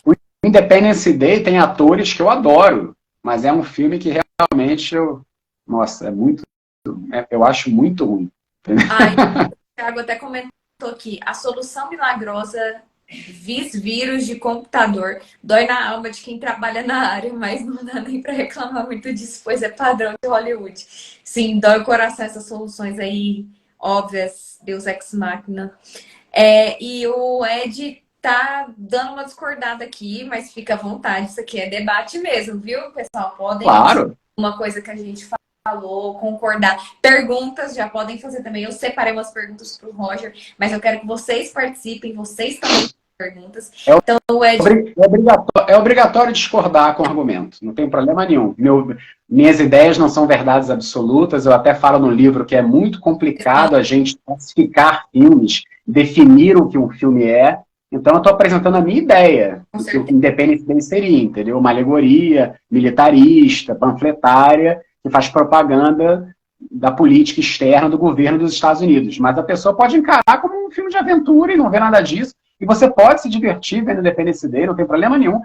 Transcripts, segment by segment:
O Independence Day tem atores que eu adoro, mas é um filme que realmente nossa, eu acho muito ruim. O Thiago até comentou aqui, a solução milagrosa vírus de computador dói na alma de quem trabalha na área, mas não dá nem para reclamar muito disso, pois é padrão de Hollywood. Sim, dói o coração essas soluções aí óbvias, Deus ex machina. E o Ed tá dando uma discordada aqui, mas fica à vontade, isso aqui é debate mesmo, viu, pessoal? Podem Claro. uma coisa que a gente falou, concordar. Perguntas já podem fazer também. Eu separei umas perguntas para o Roger, mas eu quero que vocês participem, vocês também perguntas. Então, É obrigatório discordar com o argumento, não tem problema nenhum. Minhas ideias não são verdades absolutas, eu até falo no livro que é muito complicado a gente classificar filmes, definir o que um filme é. Então, eu estou apresentando a minha ideia, do que o Independence Day seria, entendeu? Uma alegoria militarista, panfletária, que faz propaganda da política externa do governo dos Estados Unidos. Mas a pessoa pode encarar como um filme de aventura e não ver nada disso. E você pode se divertir vendo Independence Day, não tem problema nenhum.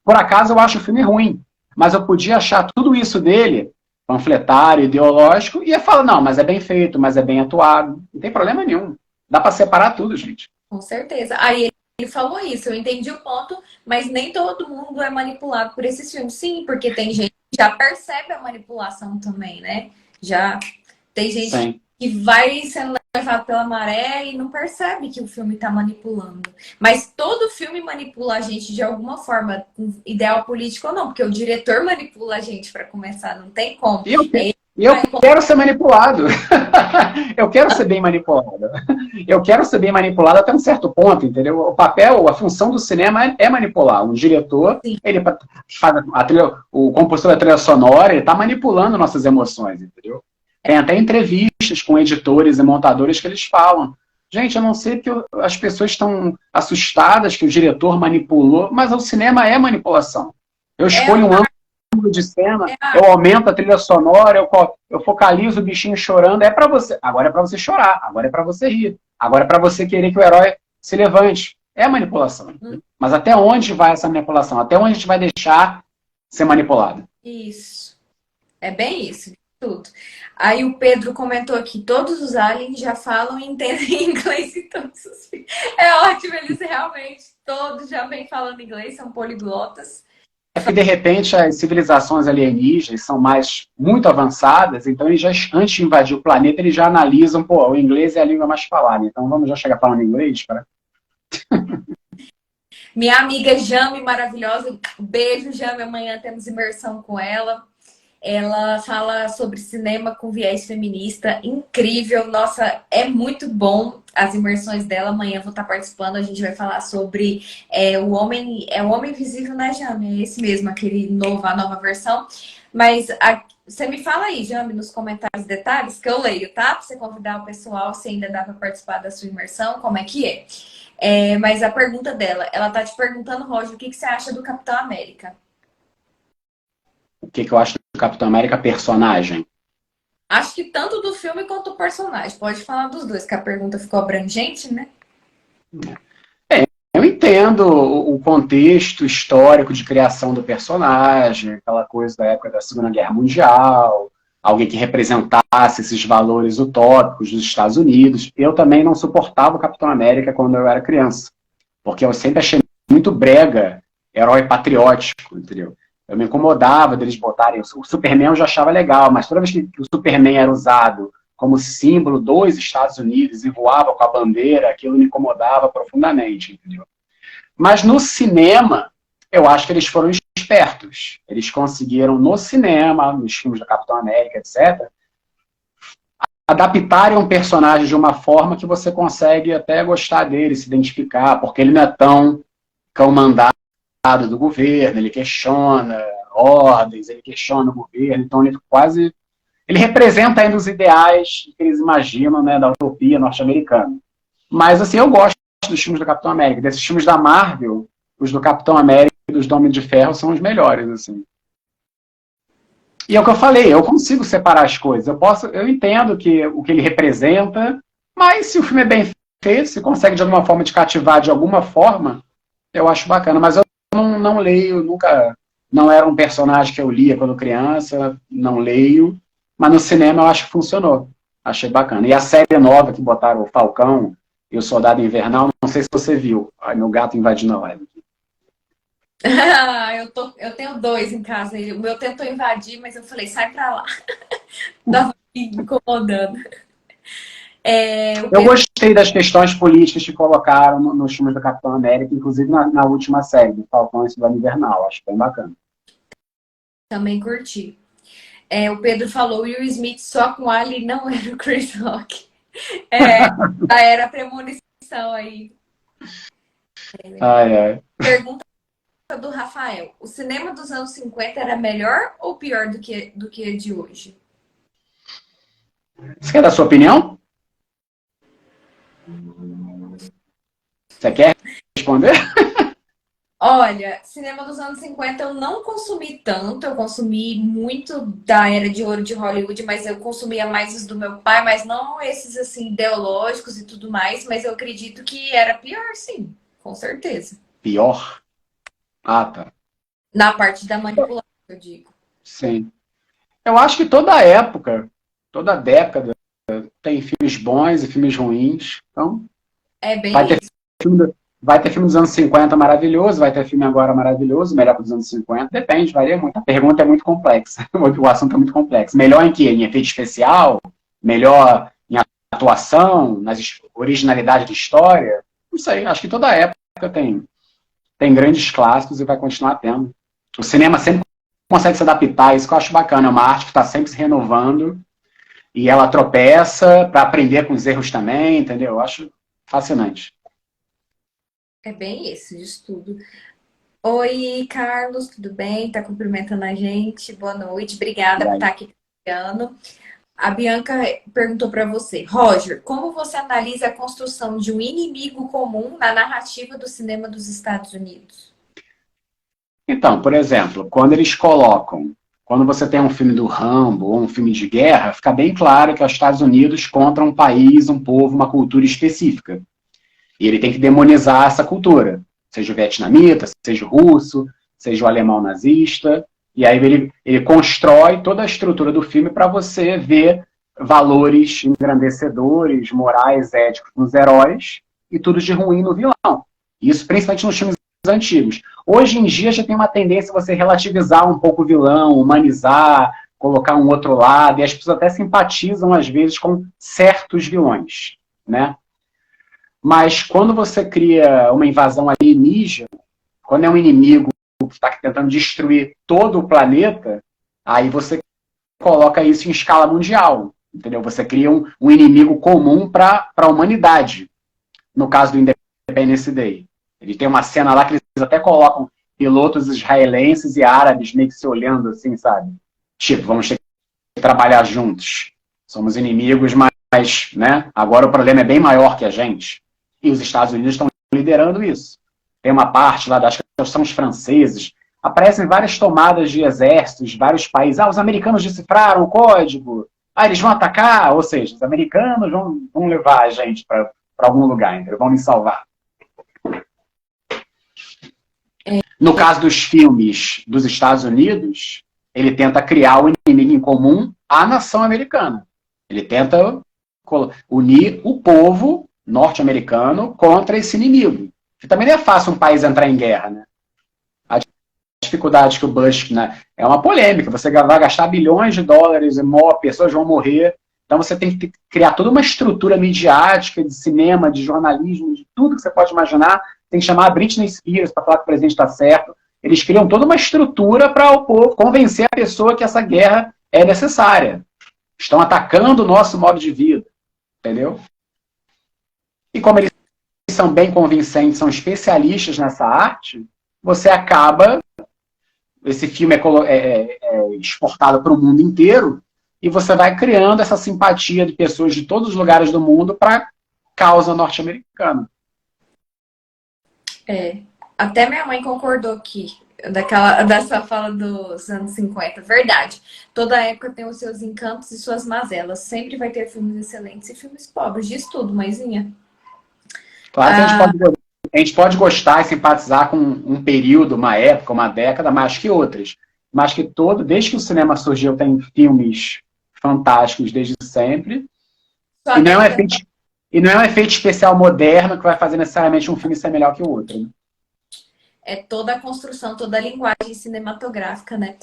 Por acaso, eu acho o filme ruim, mas eu podia achar tudo isso dele, panfletário, ideológico, e ia falar, não, mas é bem feito, mas é bem atuado. Não tem problema nenhum. Dá para separar tudo, gente. Com certeza. Aí ele falou isso, eu entendi o ponto, mas nem todo mundo é manipulado por esses filmes. Sim, porque tem gente que já percebe a manipulação também, né? Já tem gente Sim. que vai sendo levado pela maré e não percebe que o filme está manipulando. Mas todo filme manipula a gente de alguma forma, com ideal político ou não, porque o diretor manipula a gente para começar, não tem como. E eu quero ser manipulado. Eu quero ser bem manipulado. Eu quero ser bem manipulado até um certo ponto, entendeu? O papel, a função do cinema é manipular. Um diretor, Sim. Ele faz o compositor da trilha sonora, ele está manipulando nossas emoções, entendeu? Tem até entrevistas com editores e montadores que eles falam. Gente, eu não sei que as pessoas estão assustadas que o diretor manipulou, mas o cinema é manipulação. Eu escolho um ângulo de cena, eu aumento a trilha sonora, eu focalizo o bichinho chorando. Agora é para você chorar, agora é para você rir, agora é para você querer que o herói se levante. É manipulação. Mas até onde vai essa manipulação? Até onde a gente vai deixar ser manipulado? Isso. É bem isso. Tudo. Aí o Pedro comentou aqui, todos os aliens já falam e entendem inglês em todos os filmes. É ótimo, eles realmente todos já vêm falando inglês, são poliglotas. É que, de repente, as civilizações alienígenas são muito avançadas, então eles antes de invadir o planeta, eles já analisam, o inglês é a língua mais falada, então vamos já chegar falando inglês, para... Minha amiga Jame, maravilhosa, beijo, Jame, amanhã temos imersão com ela. Ela fala sobre cinema com viés feminista, incrível, nossa, é muito bom as imersões dela. Amanhã vou estar participando, a gente vai falar sobre o Homem Invisível, né, Jame? É esse mesmo, a nova versão. Mas você me fala aí, Jame, nos comentários detalhes, que eu leio, tá? Pra você convidar o pessoal, se ainda dá para participar da sua imersão, como é que é. Mas a pergunta dela, ela tá te perguntando, Roger, o que você acha do Capitão América? O que eu acho do Capitão América personagem? Acho que tanto do filme quanto do personagem. Pode falar dos dois, que a pergunta ficou abrangente, né? Eu entendo o contexto histórico de criação do personagem, aquela coisa da época da Segunda Guerra Mundial, alguém que representasse esses valores utópicos dos Estados Unidos. Eu também não suportava o Capitão América quando eu era criança, porque eu sempre achei muito brega, herói patriótico, entendeu? Eu me incomodava deles botarem... O Superman eu já achava legal, mas toda vez que o Superman era usado como símbolo dos Estados Unidos e voava com a bandeira, aquilo me incomodava profundamente, entendeu? Mas no cinema, eu acho que eles foram espertos. Eles conseguiram, no cinema, nos filmes do Capitão América, etc., adaptarem um personagem de uma forma que você consegue até gostar dele, se identificar, porque ele não é tão comandado do governo, ele questiona ordens, ele questiona o governo, então ele representa ainda os ideais que eles imaginam, né, da utopia norte-americana. Mas, assim, eu gosto dos filmes do Capitão América. Desses filmes da Marvel, os do Capitão América e dos do Homem de Ferro são os melhores, assim. E é o que eu falei, eu consigo separar as coisas. Eu entendo o que ele representa, mas se o filme é bem feito, se consegue de alguma forma te cativar de alguma forma, Eu acho bacana, mas eu não leio, nunca. Não era um personagem que eu lia quando criança, não leio. Mas no cinema eu acho que funcionou. Achei bacana. E a série nova que botaram o Falcão e o Soldado Invernal, não sei se você viu. Ai, meu gato invadindo a live. Eu tenho dois em casa. O meu tentou invadir, mas eu falei, sai pra lá. Tava me incomodando. O Eu Pedro gostei das questões políticas que colocaram nos filmes do Capitão América, inclusive na última série, do Falcão e Soldado Invernal. Acho bem bacana. também curti. O Pedro falou, Will Smith só com Ali não era o Chris Rock. Já era premonição aí. Ai, ai. Pergunta do Rafael. O cinema dos anos 50 era melhor ou pior do que de hoje? Você quer dar sua opinião? Você quer responder? Olha, cinema dos anos 50 eu não consumi tanto, eu consumi muito da era de ouro de Hollywood, mas eu consumia mais os do meu pai, mas não esses assim ideológicos e tudo mais, mas eu acredito que era pior, sim, com certeza. Pior? Ah, tá. Na parte da manipulação, eu digo. Sim. Eu acho que toda época, toda década, tem filmes bons e filmes ruins. Então, É vai bem ter isso. vai ter filme dos anos 50 maravilhoso, vai ter filme agora maravilhoso, melhor que dos anos 50. Depende, varia muito. A pergunta é muito complexa. O assunto é muito complexo. Melhor em quê? Em efeito especial? Melhor em atuação? Nas originalidade de história? Não sei. Acho que toda época tem grandes clássicos e vai continuar tendo. O cinema sempre consegue se adaptar, isso que eu acho bacana. É uma arte que está sempre se renovando e ela tropeça para aprender com os erros também, entendeu? Eu acho fascinante. É bem isso, de tudo. Oi, Carlos, tudo bem? Tá cumprimentando a gente? Boa noite, obrigada E por aí? estar aqui. A Bianca perguntou para você, Roger, como você analisa a construção de um inimigo comum na narrativa do cinema dos Estados Unidos? Então, por exemplo, quando você tem um filme do Rambo ou um filme de guerra, fica bem claro que é os Estados Unidos contra um país, um povo, uma cultura específica. E ele tem que demonizar essa cultura, seja o vietnamita, seja o russo, seja o alemão nazista. E aí ele constrói toda a estrutura do filme para você ver valores engrandecedores, morais, éticos nos heróis e tudo de ruim no vilão. Isso principalmente nos filmes antigos. Hoje em dia já tem uma tendência a você relativizar um pouco o vilão, humanizar, colocar um outro lado, e as pessoas até simpatizam às vezes com certos vilões, né? Mas quando você cria uma invasão alienígena, quando é um inimigo que está tentando destruir todo o planeta, aí você coloca isso em escala mundial, entendeu? Você cria um inimigo comum para a humanidade. No caso do Independence Day. Ele tem uma cena lá que eles até colocam pilotos israelenses e árabes meio que se olhando assim, sabe? Tipo, vamos ter que trabalhar juntos. Somos inimigos, mas né, agora o problema é bem maior que a gente. E os Estados Unidos estão liderando isso. Tem uma parte lá, acho que são os franceses, aparecem várias tomadas de exércitos, vários países. Ah, os americanos decifraram o código. Ah, eles vão atacar. Ou seja, os americanos vão levar a gente para algum lugar, entendeu? Vão me salvar. No caso dos filmes dos Estados Unidos, ele tenta criar o inimigo em comum à nação americana. Ele tenta unir o povo norte-americano contra esse inimigo. Que também não é fácil um país entrar em guerra, né? A dificuldade que o Bush, né, é uma polêmica. Você vai gastar bilhões de dólares e pessoas vão morrer. Então você tem que criar toda uma estrutura midiática de cinema, de jornalismo, de tudo que você pode imaginar. Tem que chamar a Britney Spears para falar que o presidente está certo. Eles criam toda uma estrutura para o povo convencer a pessoa que essa guerra é necessária. Estão atacando o nosso modo de vida. Entendeu? E como eles são bem convincentes, são especialistas nessa arte, você acaba... Esse filme é exportado para o mundo inteiro e você vai criando essa simpatia de pessoas de todos os lugares do mundo para a causa norte-americana. Até minha mãe concordou aqui dessa fala dos anos 50. Verdade. Toda época tem os seus encantos e suas mazelas. Sempre vai ter filmes excelentes e filmes pobres. Diz tudo, mãezinha. Claro que a gente A gente pode gostar e simpatizar com um período, uma época, uma década, mais que outras. Mas que desde que o cinema surgiu, tem filmes fantásticos desde sempre. E não é um efeito especial moderno que vai fazer necessariamente um filme ser melhor que o outro. Né? É toda a construção, toda a linguagem cinematográfica, né?